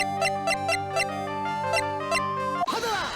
받아라! 받아라!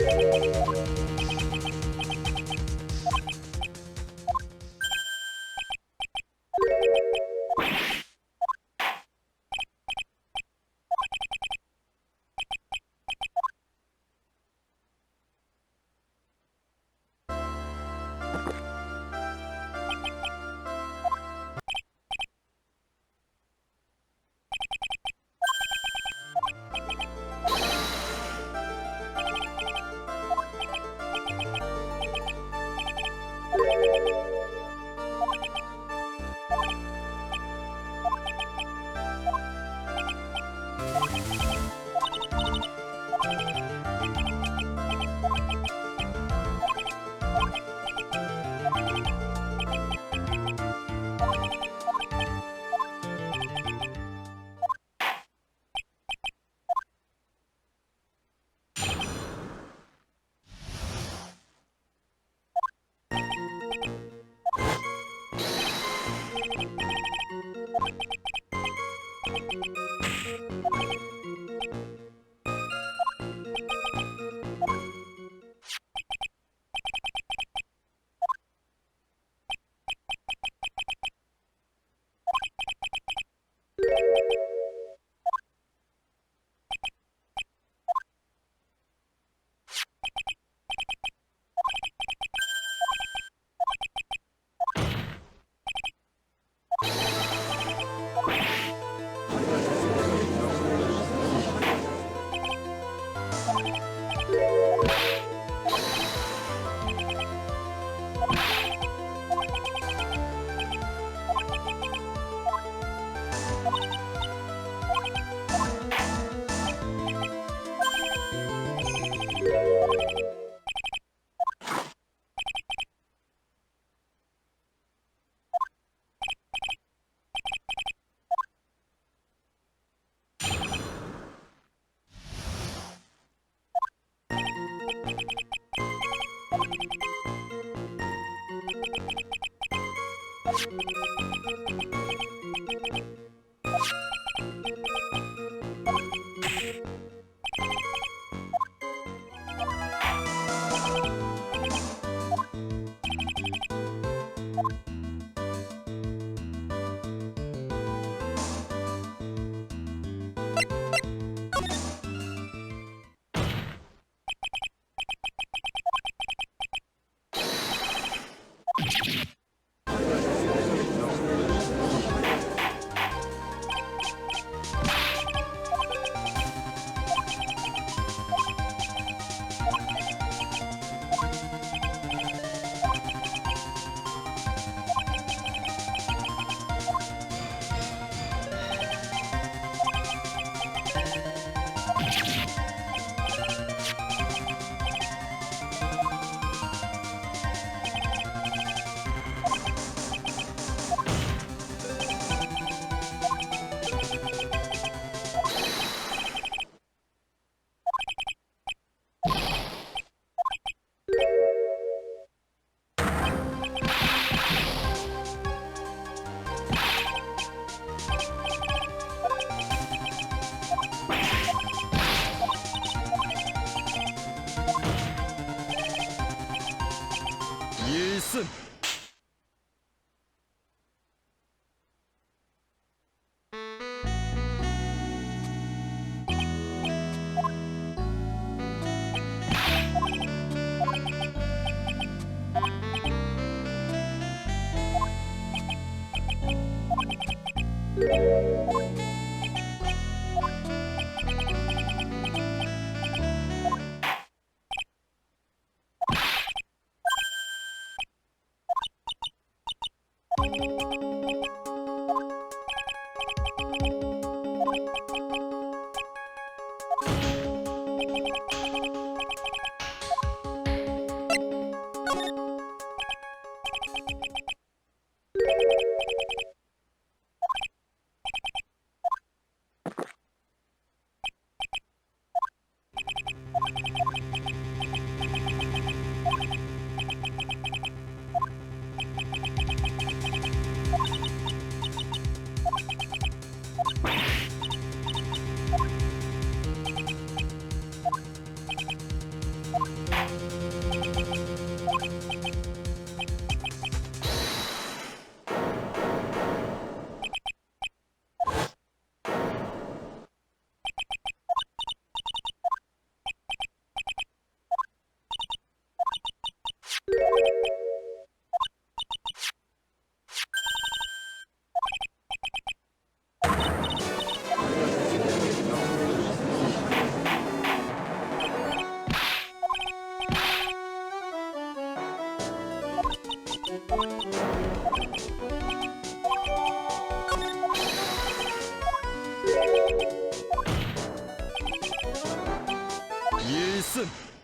1승. 일승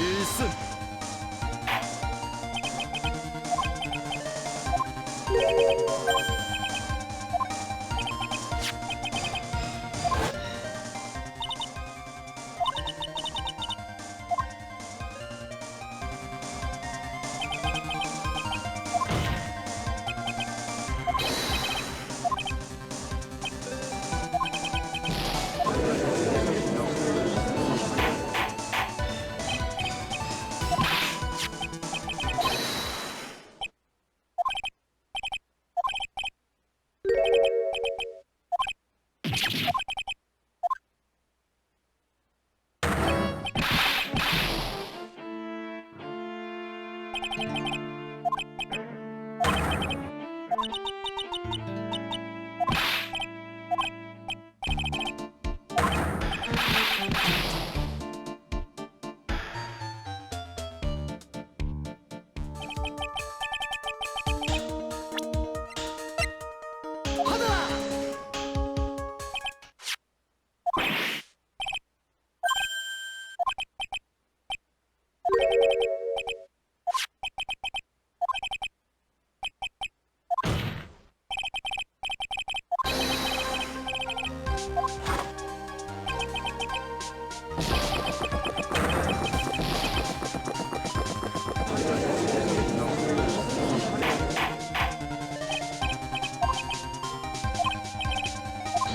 일승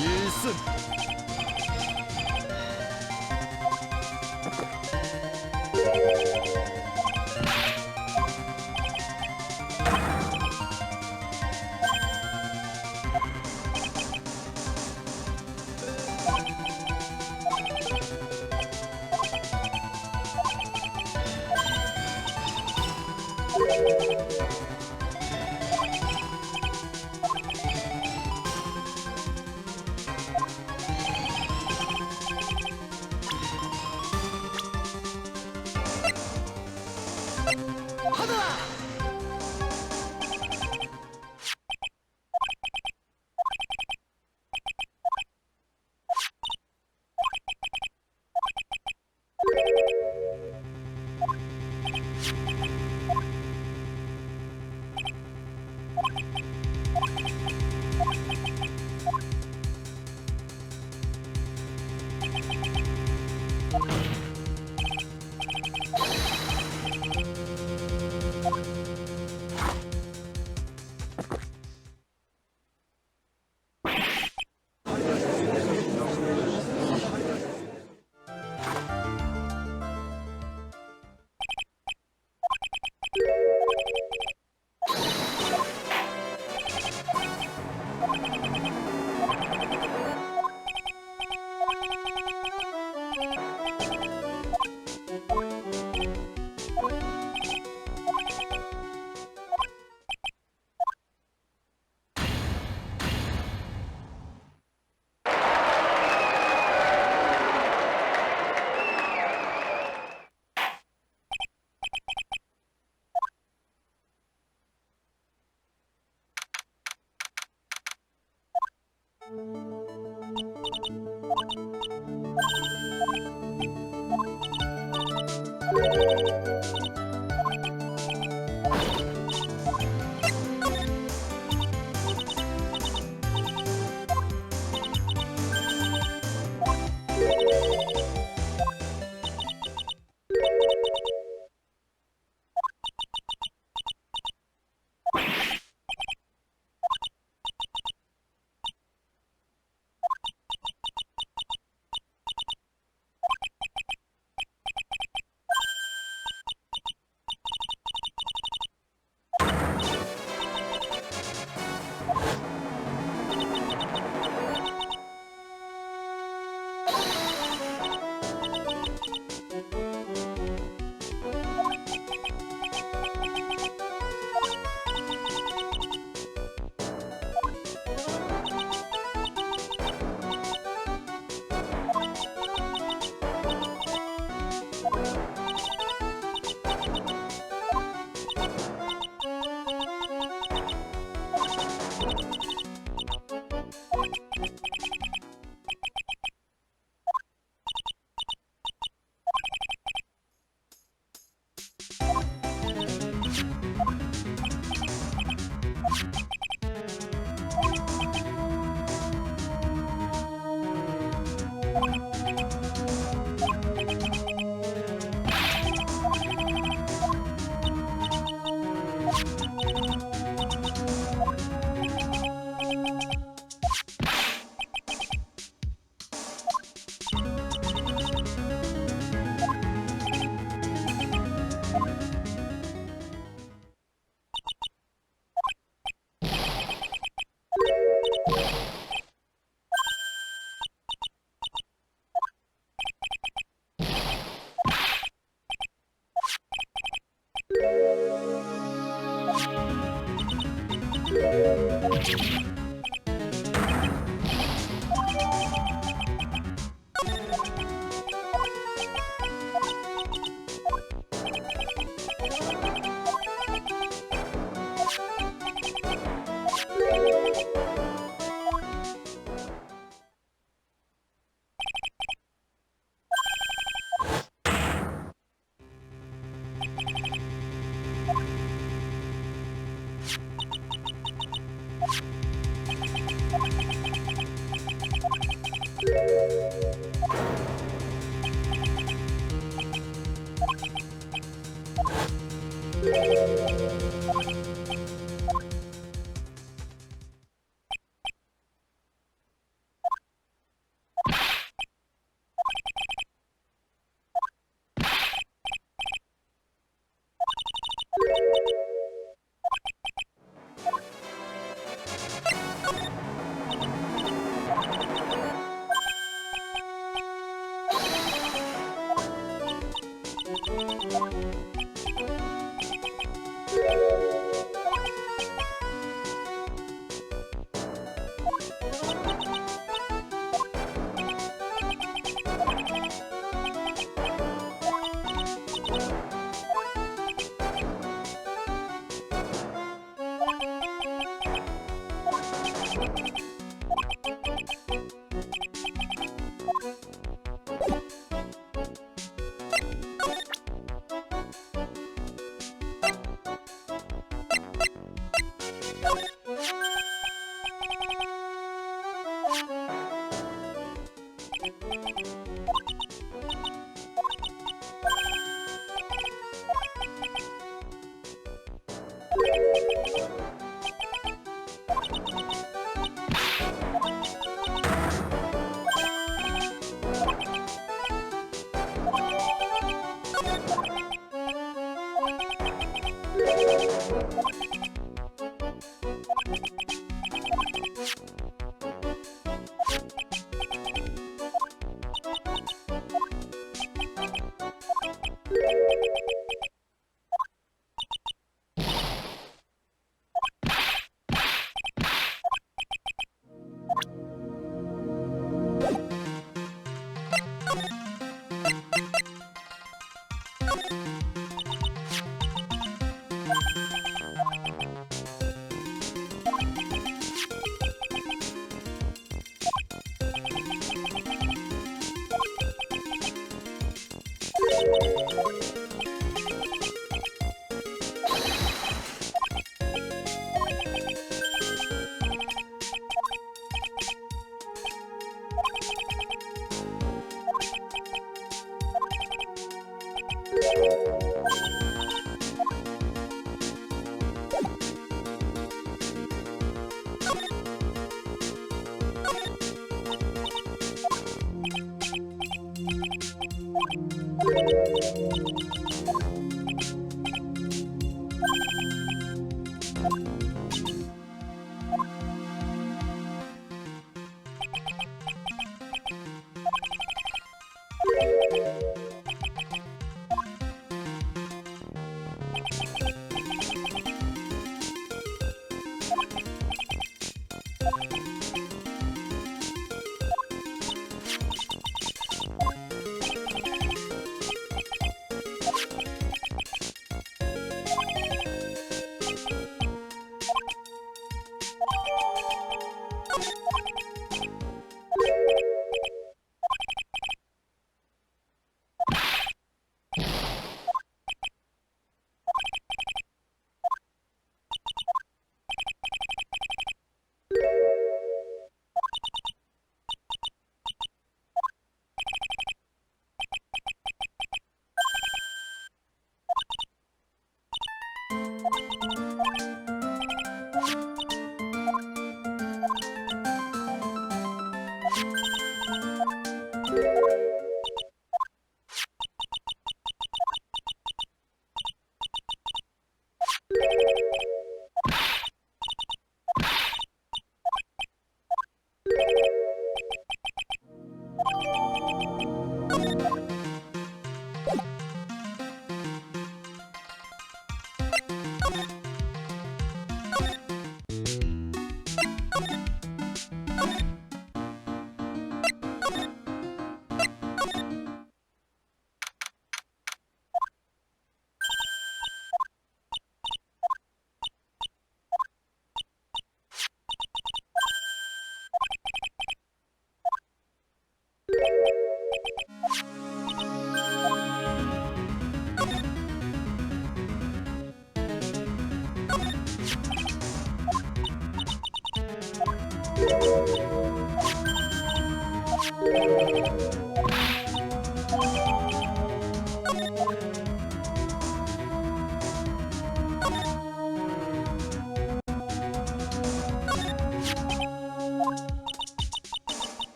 일승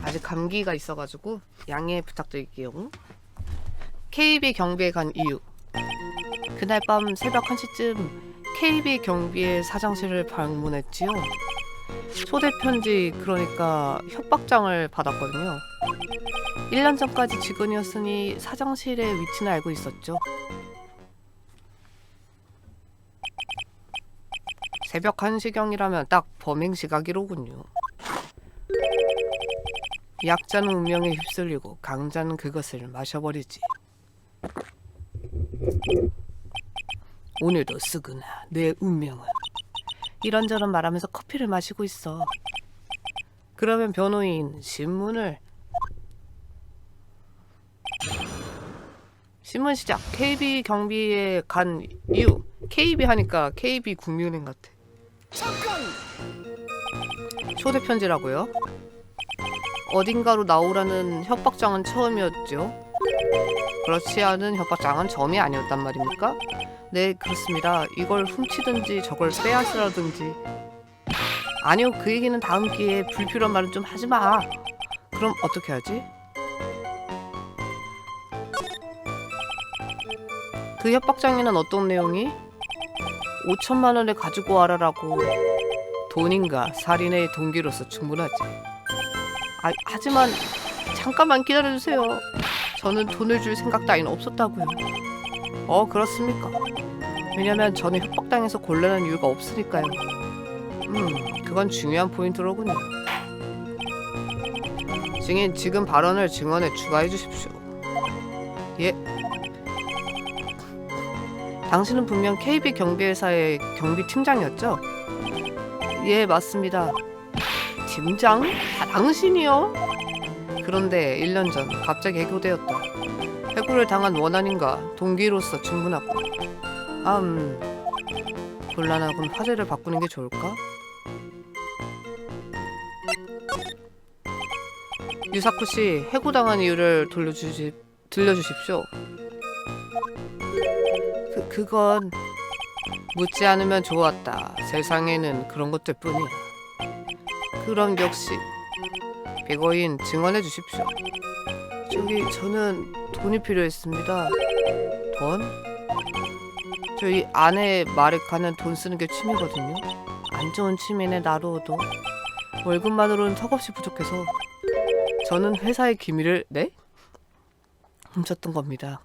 아직 감기가 있어가지고 양해 부탁드릴게요. KB 경비에 간 이유. 그날 밤 새벽 1시쯤 KB 경비의 사장실을 방문했지요. 초대 편지, 그러니까 협박장을 받았거든요. 1년 전까지 직원이었으니 사장실의 위치는 알고 있었죠. 새벽 1시경이라면 딱 범행 시각이로군요. 약자는 운명에 휩쓸리고 강자는 그것을 마셔버리지. 오늘도 쓰구나 내 운명은. 이런저런 말하면서 커피를 마시고 있어. 그러면 변호인 신문 시작. KB 경비에 간 이유. KB 하니까 KB 국민은행 같아. 잠깐! 초대 편지라고요? 어딘가로 나오라는 협박장은 처음이었죠. 그렇지 않은 협박장은 처음이 아니었단 말입니까? 네, 그렇습니다. 이걸 훔치든지 저걸 빼앗으라든지. 아니요, 그 얘기는 다음 기회에. 불필요한 말은 좀 하지마. 그럼 어떻게 하지? 그 협박장에는 어떤 내용이? 5천만 원을 가지고 와라라고. 돈인가 살인의 동기로서 충분하지. 하지만 잠깐만 기다려주세요. 저는 돈을 줄 생각 따윈 없었다고요. 그렇습니까? 왜냐면 저는 협박당해서 곤란한 이유가 없으니까요. 그건 중요한 포인트로군요. 증인, 지금 발언을 증언에 추가해 주십시오. 예. 당신은 분명 KB 경비회사의 경비팀장이었죠? 예, 맞습니다. 팀장? 당신이요? 그런데 1년 전 갑자기 해고되었다. 해고를 당한 원한인가 동기로서 충분하고. 곤란하군. 화제를 바꾸는 게 좋을까? 유사쿠 씨, 해고당한 이유를 들려주십시오. 그건 묻지 않으면 좋았다. 세상에는 그런 것들 뿐이야. 그럼 역시 피고인 증언해 주십시오. 저는 돈이 필요했습니다. 돈? 저희 아내 마레카는 돈 쓰는 게 취미거든요. 안 좋은 취미네. 나로도 월급만으로는 턱없이 부족해서 저는 회사의 기밀을 훔쳤던 겁니다.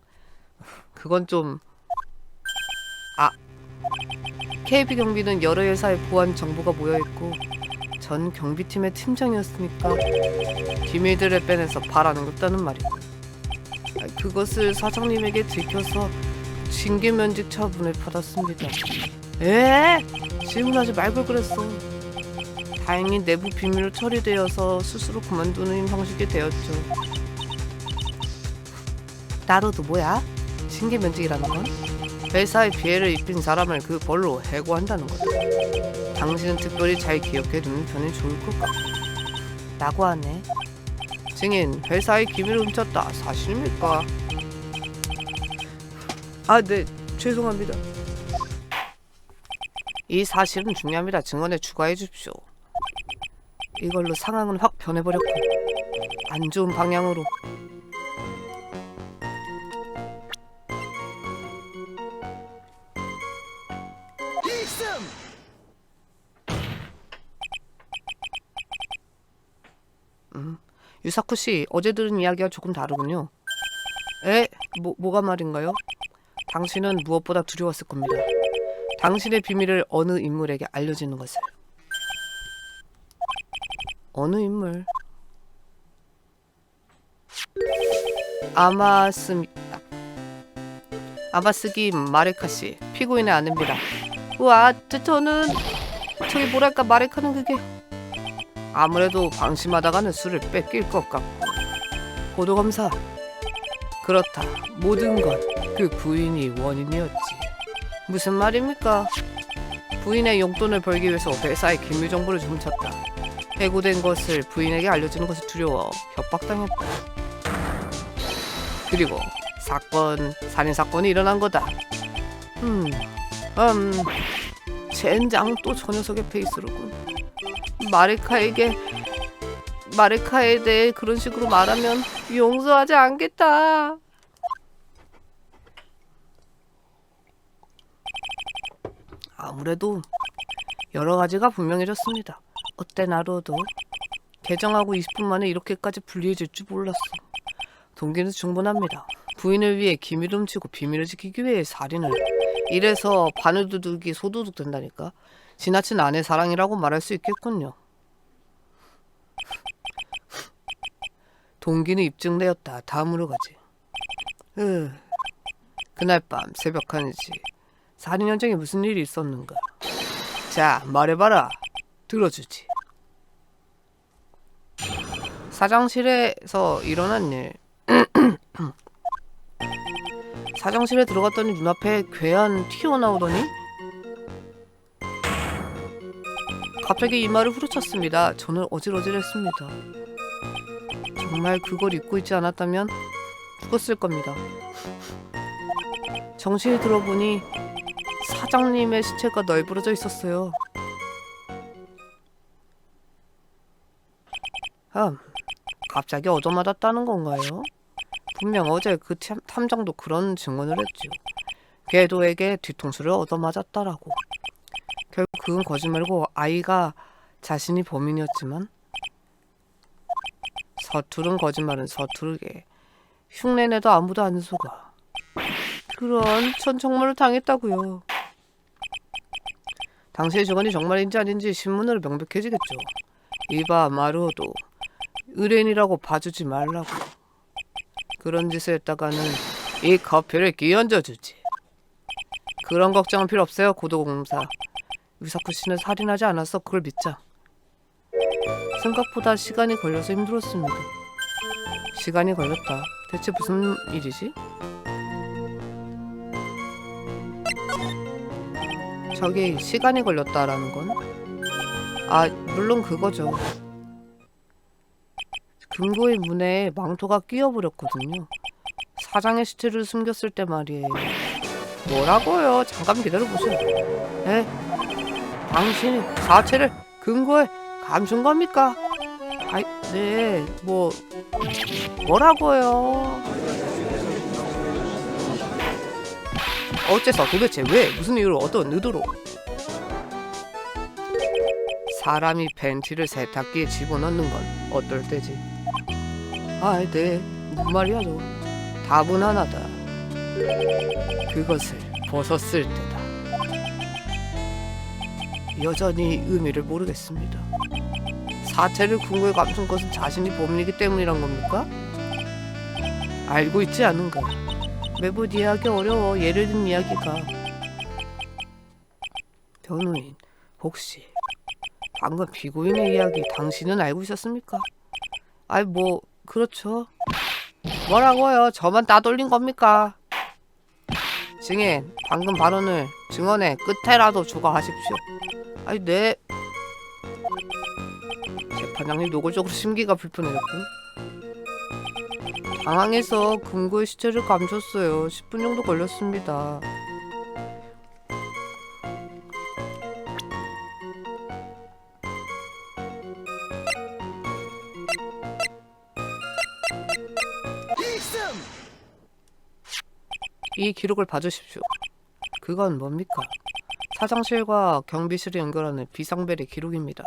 그건 좀... KB 경비는 여러 회사의 보안 정보가 모여있고 전 경비팀의 팀장이었으니까 기밀들을 빼내서 팔아넘겼다는 말이고. 그것을 사장님에게 들켜서 징계면직 처분을 받았습니다. 질문하지 말걸 그랬어. 다행히 내부 비밀로 처리되어서 스스로 그만두는 형식이 되었죠. 나로도 뭐야? 징계면직이라는 건? 회사에 피해를 입힌 사람을 그 벌로 해고한다는 거다. 당신은 특별히 잘 기억해두는 편이 좋을 것 같고 라고 하네. 증인, 회사의 기밀을 훔쳤다. 사실입니까? 네, 죄송합니다. 이 사실은 중요합니다. 증언에 추가해 주십시오. 이걸로 상황은 확 변해버렸고 안 좋은 방향으로. 유사쿠 씨, 어제 들은 이야기가 조금 다르군요. 뭐가 말인가요? 당신은 무엇보다 두려웠을 겁니다. 당신의 비밀을 어느 인물에게 알려지는 것을. 어느 인물? 아마스기 마레카 씨, 피고인의 아내입니다. 우와, 저는 뭐랄까, 마레카는 그게 아무래도 방심하다가는 술을 뺏길 것 같고. 보도검사, 그렇다. 모든 건 그 부인이 원인이었지. 무슨 말입니까? 부인의 용돈을 벌기 위해서 회사의 기밀 정보를 훔쳤다. 해고된 것을 부인에게 알려주는 것이 두려워 협박당했다. 그리고 살인 사건이 일어난 거다. 젠장 또 저 녀석의 페이스로군. 마레카에 대해 그런 식으로 말하면 용서하지 않겠다. 아무래도 여러 가지가 분명해졌습니다. 어때 나로도 개정하고 20분 만에 이렇게까지 불리해질 줄 몰랐어. 동기는 충분합니다. 부인을 위해 기밀을 훔치고 비밀을 지키기 위해 살인을. 이래서 바늘도둑이 소도둑 된다니까. 지나친 아내 사랑이라고 말할 수 있겠군요. 동기는 입증되었다. 다음으로 가지. 그날 밤 새벽 1시 살인 현장에 무슨 일이 있었는가. 자, 말해봐라. 들어주지. 사장실에서 일어난 일. 사장실에 들어갔더니 눈앞에 괴한 튀어나오더니 갑자기 이마를 후려쳤습니다. 저는 어질어질했습니다. 정말 그걸 잊고 있지 않았다면 죽었을 겁니다. 정신이 들어보니 사장님의 시체가 널브러져 있었어요. 갑자기 얻어맞았다는 건가요? 분명 어제 그 탐정도 그런 증언을 했죠. 궤도에게 뒤통수를 얻어맞았다라고. 결국 그건 거짓말이고 아이가 자신이 범인이었지만 서투른 거짓말은 서투르게 흉내내도 아무도 안 속아. 그런 천청문을 당했다고요. 당시의 증언이 정말인지 아닌지 신문으로 명백해지겠죠. 이봐 마루오도 의뢰인이라고 봐주지 말라고. 그런 짓을 했다가는 이 커피를 끼얹어주지. 그런 걱정은 필요 없어요. 고도공사 유사쿠 씨는 살인하지 않았어. 그걸 믿자. 생각보다 시간이 걸려서 힘들었습니다. 시간이 걸렸다. 대체 무슨 일이지? 저기 시간이 걸렸다라는 건 물론 그거죠. 금고의 문에 망토가 끼어버렸거든요. 사장의 시체를 숨겼을 때 말이에요. 뭐라고요? 잠깐 기다려보세요. 에? 당신이 사체를 금고에 감춘 겁니까? 네, 뭐라고요? 어째서 도대체 왜? 무슨 이유로 어떤 의도로? 사람이 팬티를 세탁기에 집어넣는 건 어떨 때지? 네, 뭔 말이야죠. 답은 하나다. 그것을 벗었을 때다. 여전히 의미를 모르겠습니다. 사체를 금고에 감춘 것은 자신이 범인이기 때문이란 겁니까? 알고 있지 않은가? 매번 이해하기 어려워. 예를 든 이야기가. 변호인, 혹시 방금 피고인의 이야기 당신은 알고 있었습니까? 그렇죠. 뭐라고요? 저만 따돌린 겁니까? 증인, 방금 발언을 증언의 끝에라도 조각하십시오. 네. 재판장님 노골적으로 심기가 불편해졌군. 당황해서 금고의 시체를 감췄어요. 10분 정도 걸렸습니다. 이 기록을 봐주십시오. 그건 뭡니까? 사장실과 경비실을 연결하는 비상벨의 기록입니다.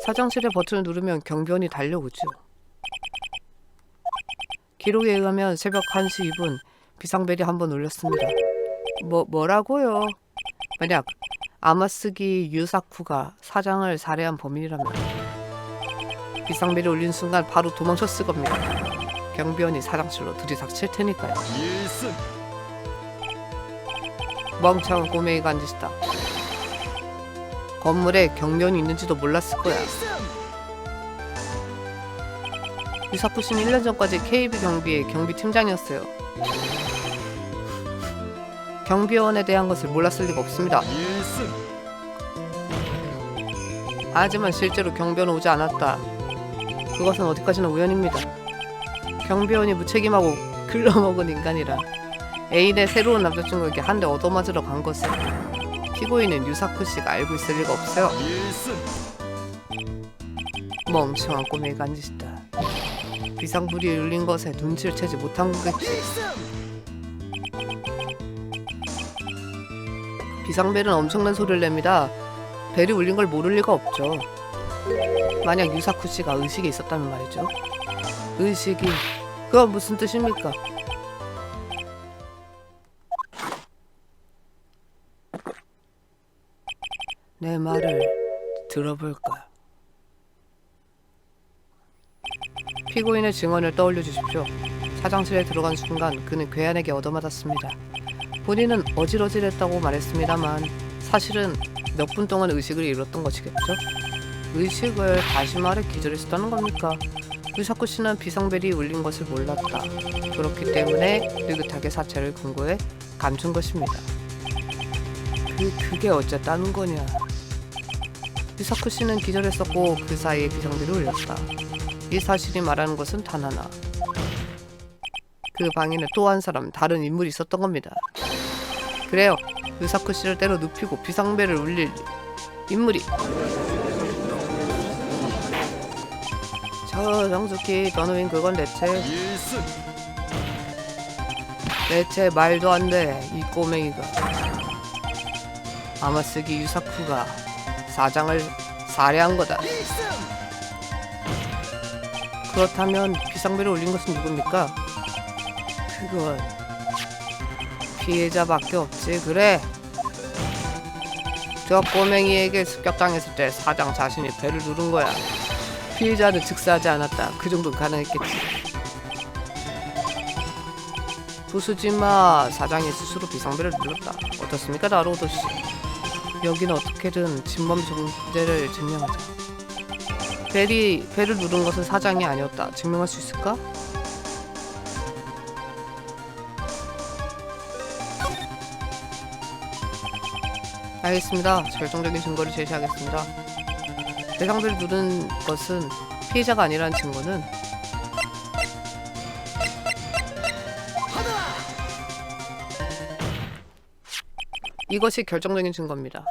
사장실의 버튼을 누르면 경비원이 달려오죠. 기록에 의하면 새벽 1시 2분 비상벨이 한번 울렸습니다. 뭐라고요? 만약 아마스기 유사쿠가 사장을 살해한 범인이라면 비상벨이 울린 순간 바로 도망쳤을 겁니다. 경비원이 사장실로 들이닥칠 테니까요. 일승. 멍청한 꼬맹이가 한 짓이다. 건물에 경비원이 있는지도 몰랐을 거야. 유사쿠 씨는 1년 전까지 KB 경비의 경비팀장이었어요. 경비원에 대한 것을 몰랐을 리가 없습니다. 일승. 하지만 실제로 경비원은 오지 않았다. 그것은 어디까지나 우연입니다. 경비원이 무책임하고 글러먹은 인간이라 애인의 새로운 남자친구에게 한 대 얻어맞으러 간 것을 피고인은 유사쿠 씨가 알고 있을 리가 없어요. 1승. 멍청한 꼬맹이가 한 짓이다. 비상불이 울린 것에 눈치를 채지 못한 거겠지. 비상벨은 엄청난 소리를 냅니다. 벨이 울린 걸 모를 리가 없죠. 만약 유사쿠 씨가 의식이 있었다면 말이죠. 의식이 그건 무슨 뜻입니까? 내 말을 들어볼까? 피고인의 증언을 떠올려 주십시오. 사장실에 들어간 순간 그는 괴한에게 얻어맞았습니다. 본인은 어질어질했다고 말했습니다만 사실은 몇 분 동안 의식을 잃었던 것이겠죠? 의식을 다시 말해 기절했었다는 겁니까? 유사쿠 씨는 비상벨이 울린 것을 몰랐다. 그렇기 때문에 느긋하게 사체를 금고에 감춘 것입니다. 그게 어쨌다는 거냐? 유사쿠 씨는 기절했었고 그 사이에 비상벨이 울렸다. 이 사실이 말하는 것은 단 하나. 그 방에는 또 한 사람, 다른 인물이 있었던 겁니다. 그래요. 유사쿠 씨를 때려 눕히고 비상벨을 울릴 인물이. 저 정숙히 너는 웬 그건 대체 1승. 대체 말도 안 돼. 이 꼬맹이가. 아마스기 유사쿠가 사장을 살해한 거다. 그렇다면 비상벨을 울린 것은 누굽니까? 그건 피해자밖에 없지. 그래. 저 꼬맹이에게 습격당했을 때 사장 자신이 배를 누른 거야. 피해자는 즉사하지 않았다. 그 정도는 가능했겠지. 부수지마 사장이 스스로 비상벨을 눌렀다. 어떻습니까, 나로도 씨? 여기는 어떻게든 진범 존재를 증명하자. 배를 누른 것은 사장이 아니었다. 증명할 수 있을까? 알겠습니다. 결정적인 증거를 제시하겠습니다. 배상벨을 누른 것은 피해자가 아니라는 증거는 이것이 결정적인 증거입니다.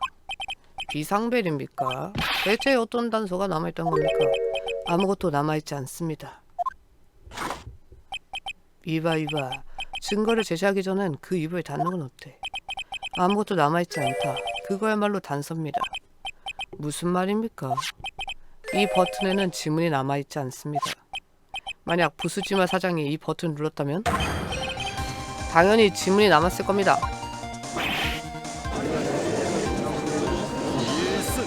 비상벨입니까? 대체 어떤 단서가 남아있던 겁니까? 아무것도 남아있지 않습니다. 이봐 증거를 제시하기 전엔 그 입을 닫는 건 어때? 아무것도 남아있지 않다. 그거야말로 단서입니다. 무슨 말입니까? 이 버튼에는 지문이 남아있지 않습니다. 만약 부수지마 사장이 이 버튼을 눌렀다면 당연히 지문이 남았을 겁니다. 1승.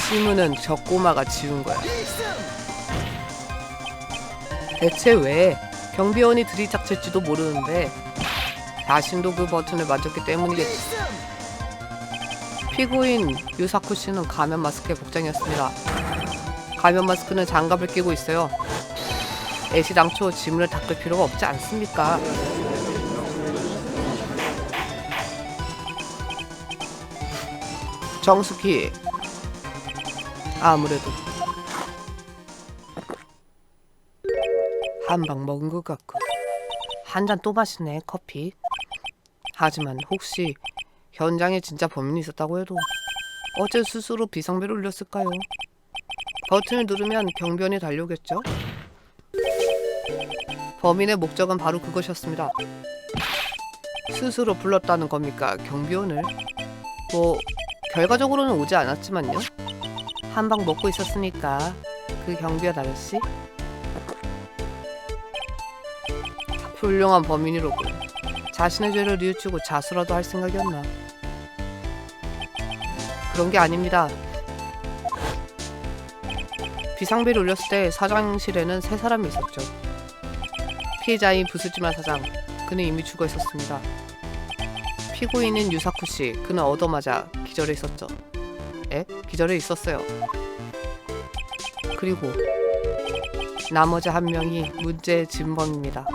지문은 저 꼬마가 지운 거야. 대체 왜? 경비원이 들이닥칠지도 모르는데 자신도 그 버튼을 맞췄기 때문이겠지. 피고인 유사쿠 씨는 가면 마스크의 복장이었습니다. 가면 마스크는 장갑을 끼고 있어요. 애시당초 지문을 닦을 필요가 없지 않습니까? 정숙희, 아무래도 한 방 먹은 것 같고 한 잔 또 마시네. 커피. 하지만 혹시 현장에 진짜 범인이 있었다고 해도 어째 스스로 비상벨을 울렸을까요? 버튼을 누르면 경비원이 달려오겠죠? 범인의 목적은 바로 그것이었습니다. 스스로 불렀다는 겁니까? 경비원을? 뭐 결과적으로는 오지 않았지만요. 한 방 먹고 있었으니까 그 경비원 아저씨? 훌륭한 범인이로군. 자신의 죄를 뉘우치고 자수라도 할 생각이었나? 그런 게 아닙니다. 비상벨이 울렸을 때 사장실에는 3사람이 있었죠. 피해자인 부수지마 사장, 그는 이미 죽어 있었습니다. 피고인인 유사쿠 씨, 그는 얻어맞아 기절해 있었죠. 기절해 있었어요. 그리고 나머지 한 명이 문제의 진범입니다.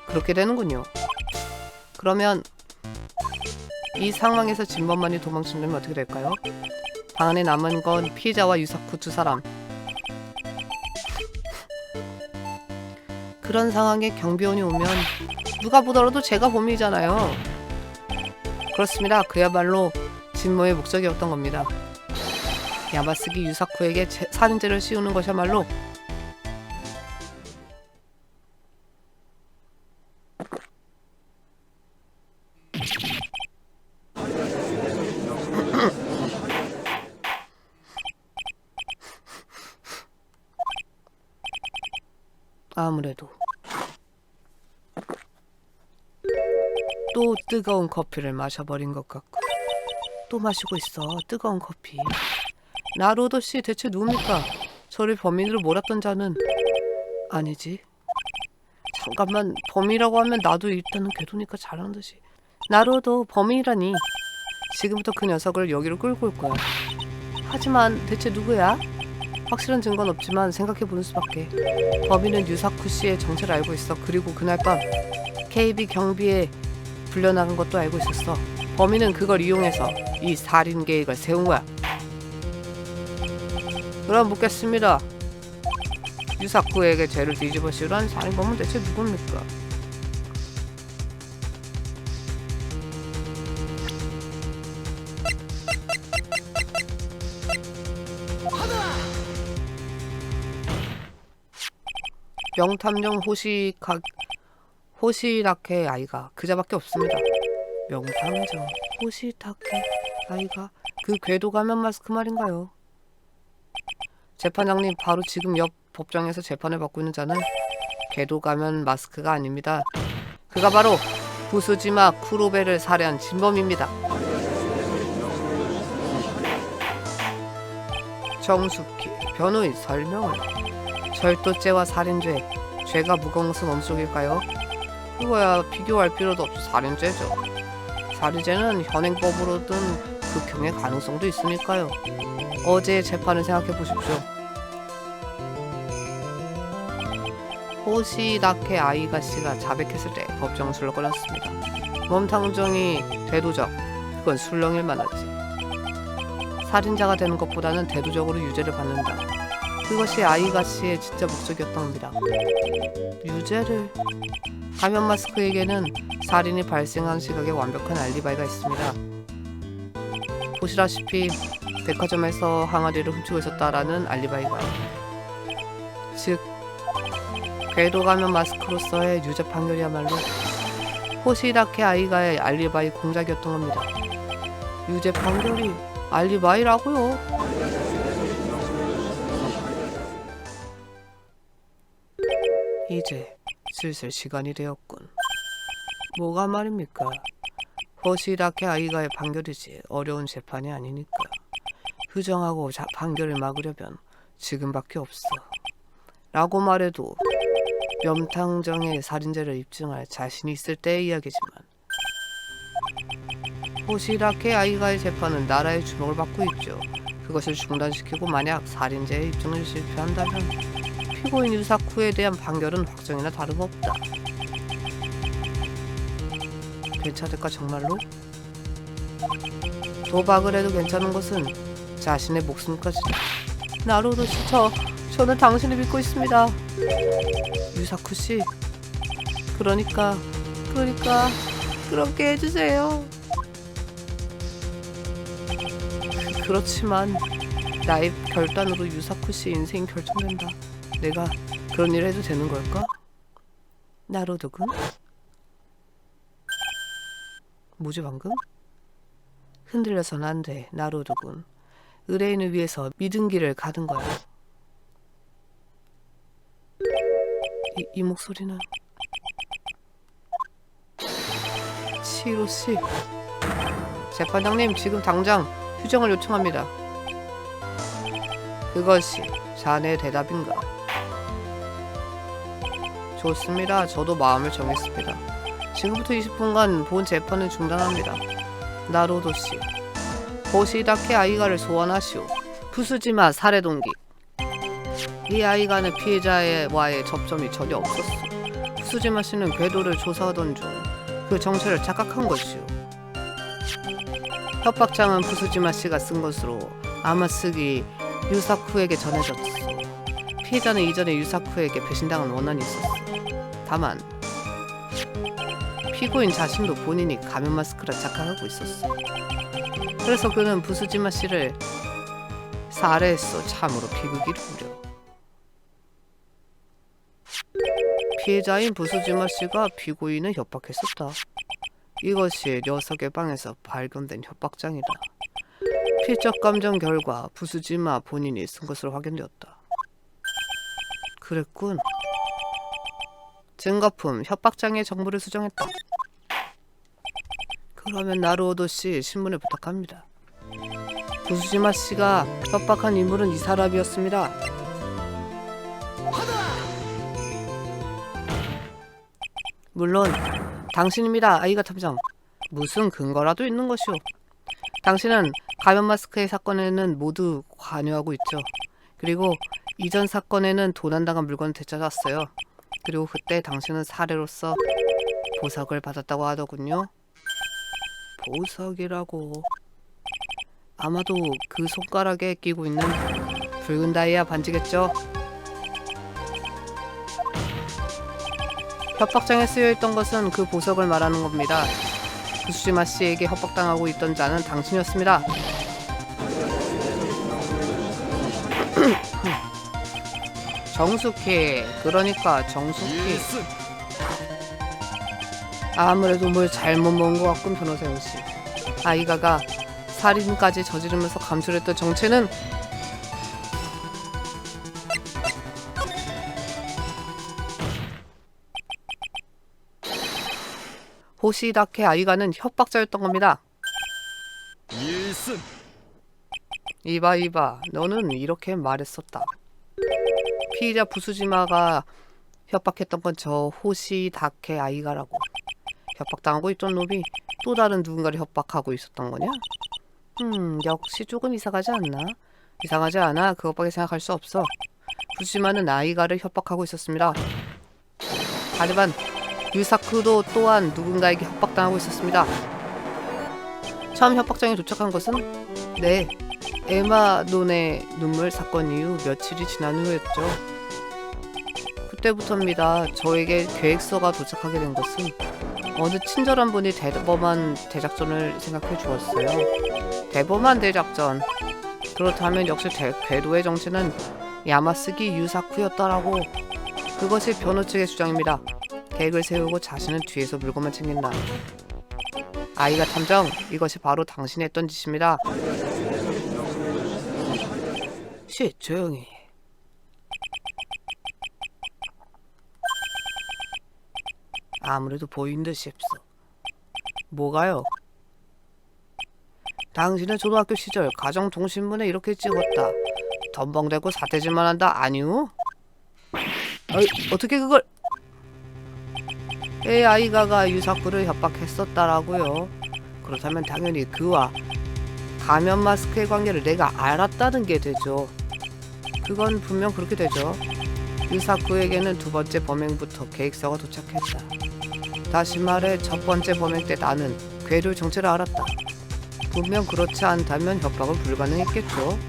그렇게 되는군요. 그러면 이 상황에서 진범만이 도망친다면 어떻게 될까요? 방 안에 남은 건 피해자와 유사쿠 두 사람. 그런 상황에 경비원이 오면 누가 보더라도 제가 범인이잖아요. 그렇습니다. 그야말로 진모의 목적이었던 겁니다. 야마스기 유사쿠에게 살인죄를 씌우는 것이야말로 아무래도 또 뜨거운 커피를 마셔버린 것 같고 또 마시고 있어. 뜨거운 커피. 나루오도씨 대체 누굽니까? 저를 범인으로 몰았던 자는 아니지. 잠깐만, 범인이라고 하면 나도 일단은 궤도니까 잘하는 듯이. 나루오도 범인이라니. 지금부터 그 녀석을 여기로 끌고 올 거야. 하지만 대체 누구야? 확실한 증거는 없지만 생각해보는 수밖에. 범인은 유사쿠 씨의 정체를 알고 있어. 그리고 그날 밤 KB 경비에 불려나간 것도 알고 있었어. 범인은 그걸 이용해서 이 살인 계획을 세운 거야. 그럼 묻겠습니다. 유사쿠에게 죄를 뒤집어 씌우란 살인범은 대체 누굽니까? 명탐정 호시라케 아이가 그자밖에 없습니다. 명탐정 호시타케 아이가 그 궤도 가면 마스크 말인가요? 재판장님, 바로 지금 옆 법정에서 재판을 받고 있는 자는 궤도 가면 마스크가 아닙니다. 그가 바로 부수지마 쿠로베를 살해한 진범입니다. 정숙희 변호인 설명을. 절도죄와 살인죄, 죄가 무거운 것은 어느 쪽일까요? 그거야 비교할 필요도 없이 살인죄죠. 살인죄는 현행법으로든 극형의 가능성도 있으니까요. 어제의 재판을 생각해 보십시오. 호시다케 아이가 씨가 자백했을 때 법정은 술렁거렸습니다. 몸탕정이 대도적, 그건 술렁일 만하지. 살인자가 되는 것보다는 대도적으로 유죄를 받는다. 그것이 아이가 씨의 진짜 목적이었던 겁니다. 유죄를. 가면 마스크에게는 살인이 발생한 시각에 완벽한 알리바이가 있습니다. 보시다시피 백화점에서 항아리를 훔치고 있었다라는 알리바이가. 즉 궤도 가면 마스크로서의 유죄 판결이야말로 호시다케 아이가의 알리바이 공작이었던 겁니다. 유죄 판결이 알리바이라고요? 이제 슬슬 시간이 되었군. 뭐가 말입니까? 호시다케 아이가의 판결이지 어려운 재판이 아니니까. 휴정하고 판결을 막으려면 지금밖에 없어. 라고 말해도 명탐정의 살인죄를 입증할 자신이 있을 때의 이야기지만 호시다케 아이가의 재판은 나라의 주목을 받고 있죠. 그것을 중단시키고 만약 살인죄의 입증을 실패한다면 피고인 유사쿠에 대한 판결은 확정이나 다름없다. 괜찮을까 정말로? 도박을 해도 괜찮은 것은 자신의 목숨까지다. 나루오도씨, 저는 당신을 믿고 있습니다. 유사쿠씨, 그러니까 그렇게 해주세요. 그렇지만 나의 결단으로 유사쿠씨 인생이 결정된다. 내가 그런 일을 해도 되는 걸까? 나루오도군? 뭐지 방금? 흔들려선 안 돼, 나루오도군. 의뢰인을 위해서 믿은 길을 가는 거야. 이 목소리는 치히로씨. 재판장님, 지금 당장 휴정을 요청합니다. 그것이 자네의 대답인가? 좋습니다. 저도 마음을 정했습니다. 지금부터 20분간 본 재판을 중단합니다. 나루오도씨, 호시다케 아이가를 소환하시오. 부수지마 살해 동기. 이 아이가는 피해자와의 접점이 전혀 없었어. 부수지마 씨는 궤도를 조사하던 중 그 정체를 착각한 것이오. 협박장은 부수지마 씨가 쓴 것으로 아마스기 유사쿠에게 전해졌어. 피해자는 이전에 유사쿠에게 배신당한 원한이 있었어. 다만 피고인 자신도 본인이 가면 마스크라 착각하고 있었어. 그래서 그는 부수지마 씨를 살해했어. 참으로 비극이 우려. 피해자인 부수지마 씨가 피고인을 협박했었다. 이것이 녀석의 방에서 발견된 협박장이다. 필적 감정 결과 부수지마 본인이 쓴 것으로 확인되었다. 그랬군. 증거품 협박장의 정보를 수정했다. 그러면 나루오도 씨 신문을 부탁합니다. 부수지마 씨가 협박한 인물은 이 사람이었습니다. 물론 당신입니다. 아이가 탐정. 무슨 근거라도 있는 것이오. 당신은 가면 마스크의 사건에는 모두 관여하고 있죠. 그리고 이전 사건에는 도난당한 물건을 되찾았어요. 그리고 그때 당신은 사례로서 보석을 받았다고 하더군요. 보석이라고... 아마도 그 손가락에 끼고 있는 붉은 다이아 반지겠죠. 협박장에 쓰여있던 것은 그 보석을 말하는 겁니다. 부수지마 씨에게 협박당하고 있던 자는 당신이었습니다. 정숙희, 그러니까 정숙희. 일승. 아무래도 뭘 잘못 먹은 것 같군, 변호사 씨. 아이가가 살인까지 저지르면서 감출했던 정체는 호시다케 아이가는 협박자였던 겁니다. 일승. 이봐, 너는 이렇게 말했었다. 피의자 부수지마가 협박했던 건 저 호시다케 아이가라고. 협박당하고 있던 놈이 또 다른 누군가를 협박하고 있었던 거냐? 역시 조금 이상하지 않나? 이상하지 않아. 그것밖에 생각할 수 없어. 부수지마는 아이가를 협박하고 있었습니다. 하지만 유사쿠도 또한 누군가에게 협박당하고 있었습니다. 처음 협박장에 도착한 것은 에마논의 눈물 사건 이후 며칠이 지난 후였죠. 그때부터입니다. 저에게 계획서가 도착하게 된 것은 어느 친절한 분이 대범한 대작전을 생각해 주었어요. 대범한 대작전. 그렇다면 역시 궤도의 정체는 야마스기 유사쿠였다라고. 그것이 변호 측의 주장입니다. 계획을 세우고 자신은 뒤에서 물건만 챙긴다. 아이가 탐정, 이것이 바로 당신이 했던 짓입니다. 조용히. 아무래도 보인 듯 싶소. 뭐가요? 당신은 초등학교 시절 가정통신문에 이렇게 찍었다. 덤벙대고 사태질만 한다. 아니오? 어떻게 그걸... 아이가가 유사쿠를 협박했었다라고요. 그렇다면 당연히 그와 가면 마스크의 관계를 내가 알았다는 게 되죠. 그건 분명 그렇게 되죠. 유사쿠에게는 두 번째 범행부터 계획서가 도착했다. 다시 말해 첫 번째 범행 때 나는 궤도의 정체를 알았다. 분명 그렇지 않다면 협박은 불가능했겠죠.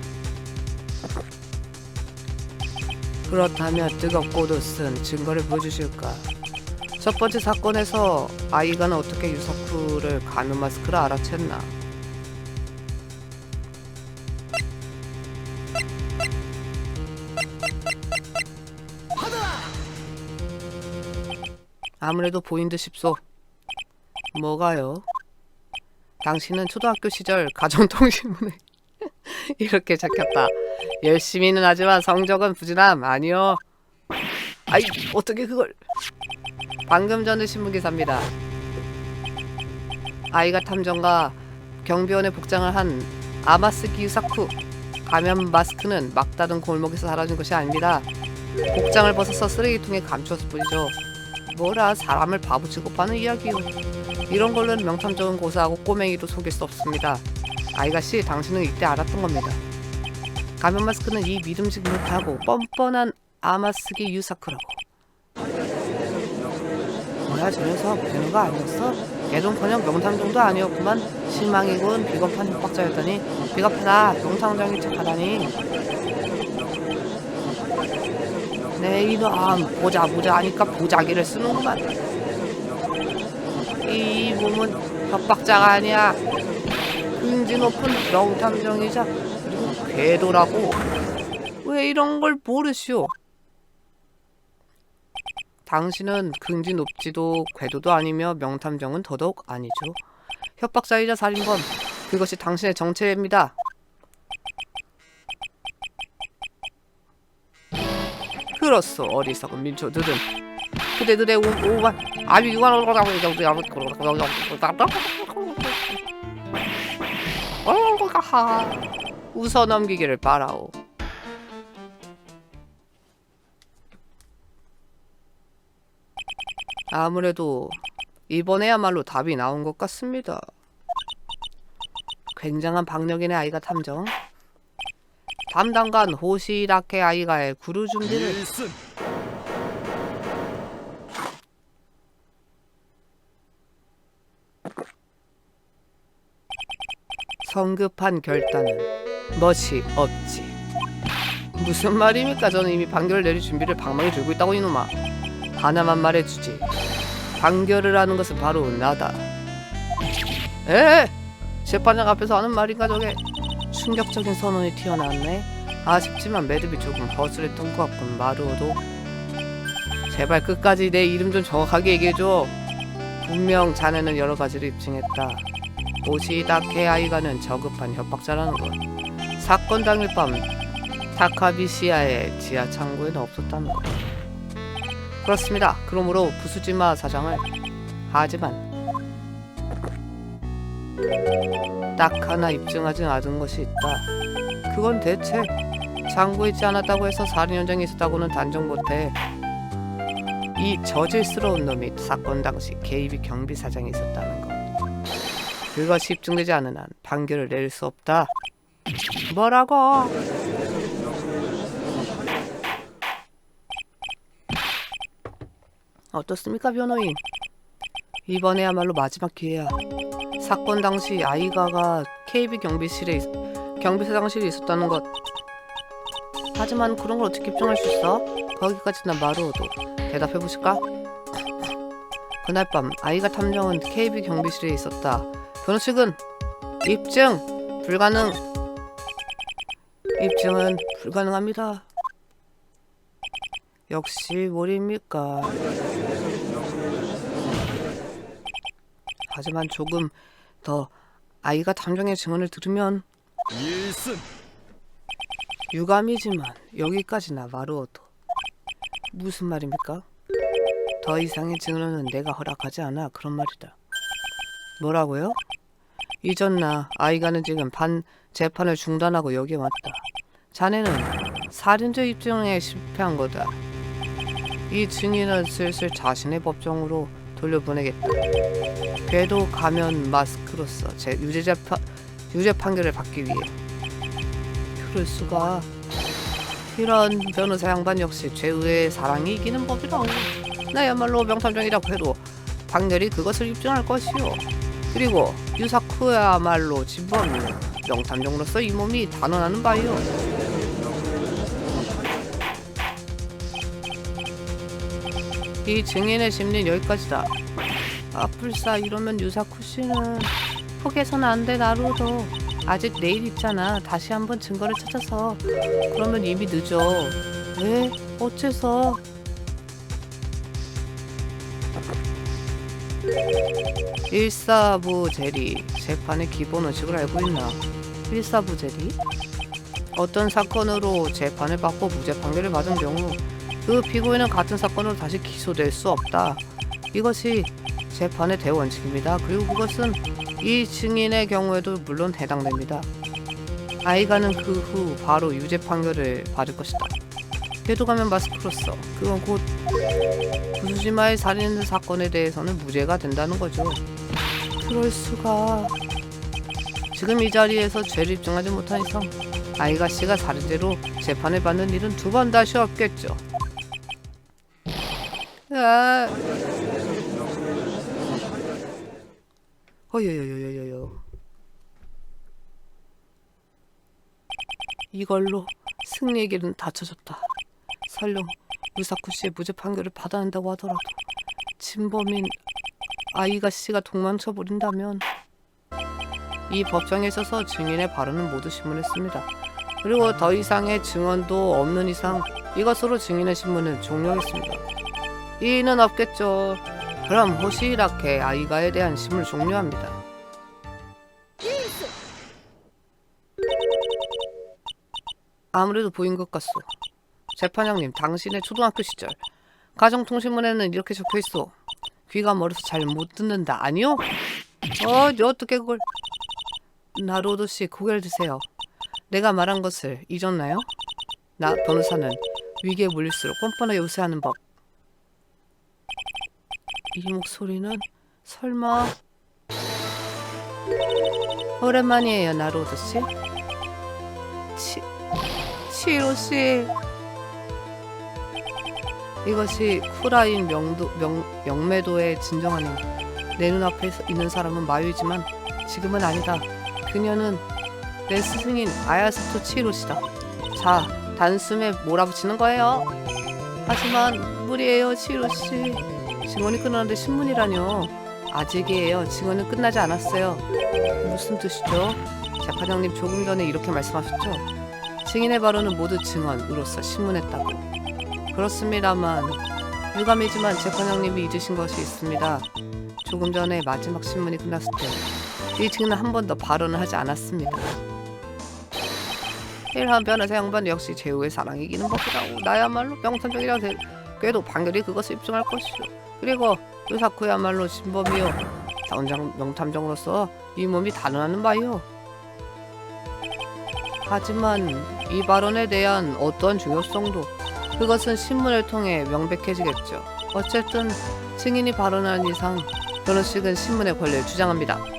그렇다면 뜨겁고도 쓴 증거를 보여주실까? 첫 번째 사건에서 아이가는 어떻게 유사쿠를 가면 마스크를 알아챘나? 아무래도 보인 듯 싶소. 뭐가요? 당신은 초등학교 시절 가정통신문에 이렇게 적혔다. 열심히는 하지만 성적은 부진함. 아니요. 어떻게 그걸... 방금 전에 신문기사입니다. 아이가 탐정과 경비원의 복장을 한 아마스기 유사쿠. 가면 마스크는 막 닫은 골목에서 사라진 것이 아닙니다. 복장을 벗어서 쓰레기통에 감추었을 뿐이죠. 뭐라 사람을 바보 취급하는 이야기요. 이런 걸로는 명탐정은 고사하고 꼬맹이도 속일 수 없습니다. 아이가씨, 당신은 이때 알았던 겁니다. 가면 마스크는 이 믿음직 못하고 뻔뻔한 아마스기 유사쿠라고. 뭐야, 저 녀석 되는 거 아니었어? 걔동커녕 명탐정도 아니었구만. 실망이군. 비겁한 협박자였더니 비겁하다. 명탐정이 착하다니. 내 이놈 보자 하니까 보자기를 쓰는구만. 이 몸은 협박자가 아니야. 근지 높은 명탐정이자 그리고 궤도라고. 왜 이런 걸 모르시오? 당신은 근지 높지도 궤도도 아니며 명탐정은 더더욱 아니죠. 협박자이자 살인범, 그것이 당신의 정체입니다. 그렇소, 어리석은 민초들은. 그대들의 오만 아비관 웃어 넘기기를 바라오. 아무래도 이번에야말로 답이 나온 것 같습니다. 굉장한 박력인의 아이가 탐정. 담당관 호시라케 아이가의 구루 준비를. 1승. 성급한 결단은 멋이 없지. 무슨 말입니까? 저는 이미 판결을 내릴 준비를 방망이 들고 있다고 이놈아. 하나만 말해주지. 판결을 하는 것은 바로 나다. 에? 재판장 앞에서 하는 말인가 저게? 충격적인 선언이 튀어나왔네. 아쉽지만 매듭이 조금 허술했던 것 같군. 마루오도 제발 끝까지 내 이름 좀 정확하게 얘기해줘. 분명 자네는 여러 가지를 입증했다. 오시다케 아이가는 저급한 협박자라는 것. 사건 당일 밤 타카비시아의 지하 창고에는 없었다는 것. 그렇습니다. 그러므로 부수지마 사장을. 하지만 딱 하나 입증하지 않은 것이 있다. 그건 대체 창고에 있지 않았다고 해서 살인 현장에 있었다고는 단정 못해. 이 저질스러운 놈이 사건 당시 KB 경비사장에 있었다는 것. 그것이 입증되지 않은 한 판결을 내릴 수 없다. 뭐라고? 어떻습니까, 변호인? 이번에야말로 마지막 기회야. 사건 당시 아이가가 KB 경비사장실에 있었다는 것. 하지만 그런 걸 어떻게 입증할 수 있어? 거기까지 난 마루오도. 대답해 보실까? 그날 밤 아이가 탐정은 KB 경비실에 있었다. 변호 측은 입증 불가능. 입증은 불가능합니다. 역시 뭘입니까? 하지만 조금 더 아이가 탐정의 증언을 들으면 1승. 유감이지만 여기까지나 마루오도. 무슨 말입니까? 더 이상의 증언은 내가 허락하지 않아. 그런 말이다. 뭐라고요? 이전나 아이가는 지금 재판을 중단하고 여기에 왔다. 자네는 살인죄 입증에 실패한 거다. 이 증인은 슬슬 자신의 법정으로 돌려보내겠다. 궤도 가면 마스크로서 유죄 판결을 받기 위해. 그럴 수가. 이런 변호사 양반 역시 죄의의 사랑이 이기는 법이라고. 나야말로 명탐정이라고 해도 판결이 그것을 입증할 것이오. 그리고 유사쿠야말로 진범 명탐정으로서 이 몸이 단언하는 바이오. 이 증인의 심리는 여기까지다. 아뿔싸. 이러면 유사쿠 씨는 포기해서는 안 돼. 나루도 아직 내일 있잖아. 다시 한번 증거를 찾아서. 그러면 이미 늦어. 왜? 어째서? 일사부 제리. 재판의 기본 의식을 알고 있나? 일사부 제리? 어떤 사건으로 재판을 받고 무죄 판결을 받은 경우 그 피고인은 같은 사건으로 다시 기소될 수 없다. 이것이 재판의 대원칙입니다. 그리고 그것은 이 증인의 경우에도 물론 해당됩니다. 아이가는 그 후 바로 유죄 판결을 받을 것이다. 궤도 가면 마스크로서 그건 곧 부수지마의 살인 사건에 대해서는 무죄가 된다는 거죠. 그럴 수가. 지금 이 자리에서 죄를 입증하지 못한 이상 아이가 씨가 살인죄로 재판을 받는 일은 두 번 다시 없겠죠. 어여여여여여. 이걸로 승리의 길은 닫혀졌다. 설령 유사쿠 씨의 무죄 판결을 받아야 한다고 하더라도 진범인 아이가 씨가 도망쳐 버린다면 이 법정에 있어서 증인의 발언은 모두 신문했습니다. 그리고 더 이상의 증언도 없는 이상 이것으로 증인의 신문은 종료했습니다. 이의는 없겠죠. 그럼 호시라케 아이가에 대한 신문을 종료합니다. 아무래도 보인 것 같소. 재판장님, 당신의 초등학교 시절 가정통신문에는 이렇게 적혀있어. 귀가 멀어서 잘 못 듣는다. 아니요? 어떻게 그걸... 나로도 씨, 고개를 드세요. 내가 말한 것을 잊었나요? 나 변호사는 위기에 몰릴수록 뻔뻔하게 요새하는 법. 이 목소리는 설마... 오랜만이에요, 나로도 씨. 치로 씨. 이것이 쿠라인 명매도의 진정한 힘. 내 눈앞에 있는 사람은 마유이지만 지금은 아니다. 그녀는 내 스승인 아야사토 치히로시다. 자, 단숨에 몰아붙이는 거예요. 하지만 무리예요, 치히로씨. 증언이 끝났는데 신문이라뇨. 아직이에요. 증언은 끝나지 않았어요. 무슨 뜻이죠? 재판장님 조금 전에 이렇게 말씀하셨죠? 증인의 발언은 모두 증언으로서 신문했다고. 그렇습니다만 유감이지만 재판장님이 잊으신 것이 있습니다. 조금 전에 마지막 신문이 끝났을 때 이 증인은 한 번도 발언을 하지 않았습니다. 이러한 변호사 양반 역시 제후의 사랑이 이기는 법이라고. 나야말로 명탐정이라 궤도 판결이 그것을 입증할 것이오. 그리고 유사쿠야말로 진범이요. 명탐정으로서 이 몸이 단언하는 바이오. 하지만 이 발언에 대한 어떠한 중요성도 그것은 신문을 통해 명백해지겠죠. 어쨌든 증인이 발언한 이상 변호식은 신문의 권리를 주장합니다.